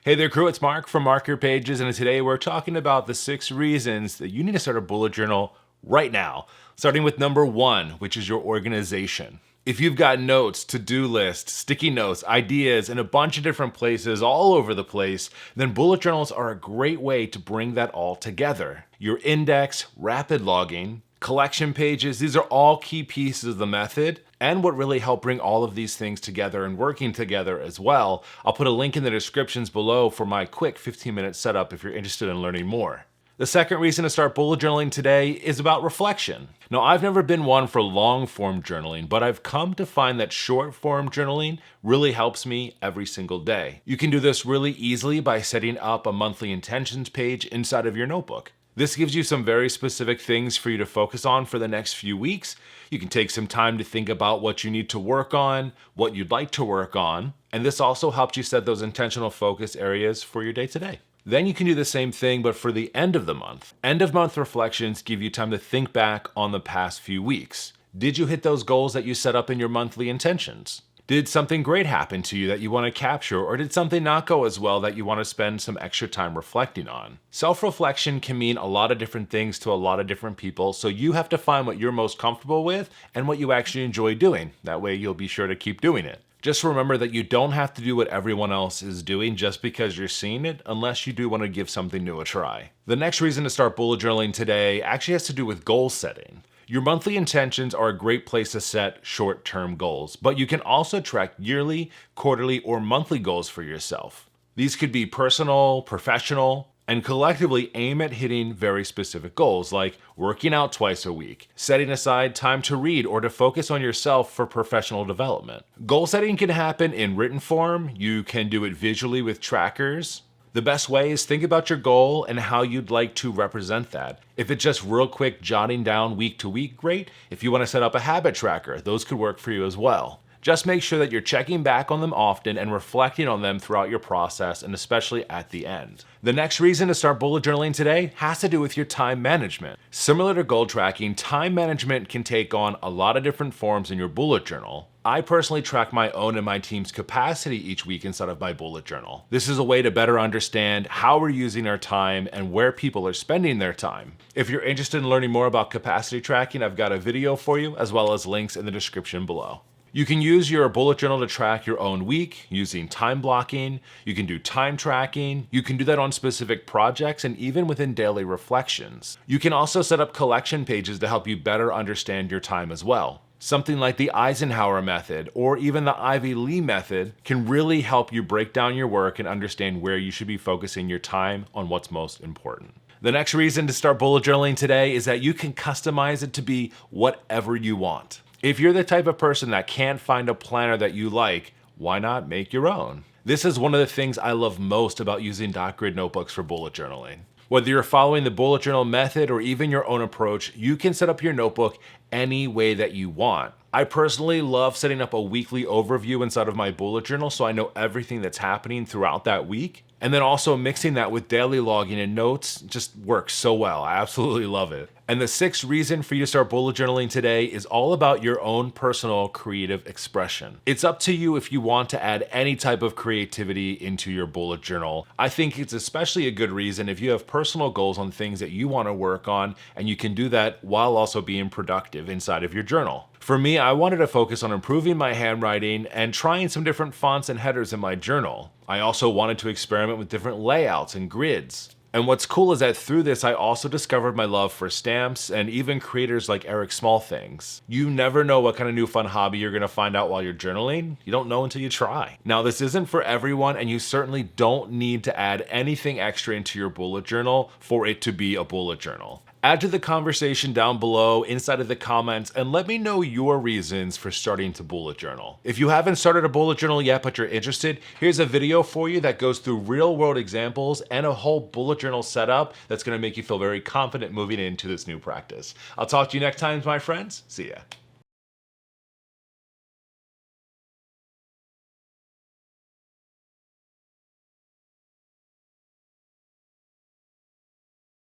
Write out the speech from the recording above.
Hey there, crew. It's Mark from Mark Your Pages, and today we're talking about the 6 reasons that you need to start a bullet journal right now. Starting with number 1, which is your organization. If you've got notes, to-do lists, sticky notes, ideas in a bunch of different places all over the place, then bullet journals are a great way to bring that all together. Your index, rapid logging, collection pages, these are all key pieces of the method and what really help bring all of these things together and working together as well. I'll put a link in the descriptions below for my quick 15-minute setup if you're interested in learning more. The second reason to start bullet journaling today is about reflection. Now, I've never been one for long-form journaling, but I've come to find that short-form journaling really helps me every single day. You can do this really easily by setting up a monthly intentions page inside of your notebook. This gives you some very specific things for you to focus on for the next few weeks. You can take some time to think about what you need to work on, what you'd like to work on, and this also helps you set those intentional focus areas for your day-to-day. Then you can do the same thing, but for the end of the month. End of month reflections give you time to think back on the past few weeks. Did you hit those goals that you set up in your monthly intentions? Did something great happen to you that you want to capture, or did something not go as well that you want to spend some extra time reflecting on? Self-reflection can mean a lot of different things to a lot of different people, so you have to find what you're most comfortable with and what you actually enjoy doing. That way you'll be sure to keep doing it. Just remember that you don't have to do what everyone else is doing just because you're seeing it, unless you do want to give something new a try. The next reason to start bullet journaling today actually has to do with goal setting. Your monthly intentions are a great place to set short-term goals, but you can also track yearly, quarterly, or monthly goals for yourself. These could be personal, professional, and collectively aim at hitting very specific goals like working out twice a week, setting aside time to read or to focus on yourself for professional development. Goal setting can happen in written form. You can do it visually with trackers. The best way is think about your goal and how you'd like to represent that. If it's just real quick jotting down week to week, great. If you want to set up a habit tracker, those could work for you as well. Just make sure that you're checking back on them often and reflecting on them throughout your process, and especially at the end. The next reason to start bullet journaling today has to do with your time management. Similar to goal tracking, time management can take on a lot of different forms in your bullet journal. I personally track my own and my team's capacity each week inside of my bullet journal. This is a way to better understand how we're using our time and where people are spending their time. If you're interested in learning more about capacity tracking, I've got a video for you as well as links in the description below. You can use your bullet journal to track your own week using time blocking. You can do time tracking. You can do that on specific projects and even within daily reflections. You can also set up collection pages to help you better understand your time as well. Something like the Eisenhower method or even the Ivy Lee method can really help you break down your work and understand where you should be focusing your time on what's most important. The next reason to start bullet journaling today is that you can customize it to be whatever you want. If you're the type of person that can't find a planner that you like, why not make your own? This is one of the things I love most about using Dot Grid notebooks for bullet journaling. Whether you're following the bullet journal method or even your own approach, you can set up your notebook any way that you want. I personally love setting up a weekly overview inside of my bullet journal so I know everything that's happening throughout that week. And then also mixing that with daily logging and notes just works so well. I absolutely love it. And the 6th reason for you to start bullet journaling today is all about your own personal creative expression. It's up to you if you want to add any type of creativity into your bullet journal. I think it's especially a good reason if you have personal goals on things that you want to work on, and you can do that while also being productive inside of your journal. For me, I wanted to focus on improving my handwriting and trying some different fonts and headers in my journal. I also wanted to experiment with different layouts and grids. And what's cool is that through this, I also discovered my love for stamps and even creators like Eric Smallthings. You never know what kind of new fun hobby you're gonna find out while you're journaling. You don't know until you try. Now, this isn't for everyone, and you certainly don't need to add anything extra into your bullet journal for it to be a bullet journal. Add to the conversation down below inside of the comments and let me know your reasons for starting to bullet journal. If you haven't started a bullet journal yet but you're interested, here's a video for you that goes through real world examples and a whole bullet journal setup that's gonna make you feel very confident moving into this new practice. I'll talk to you next time, my friends. See ya.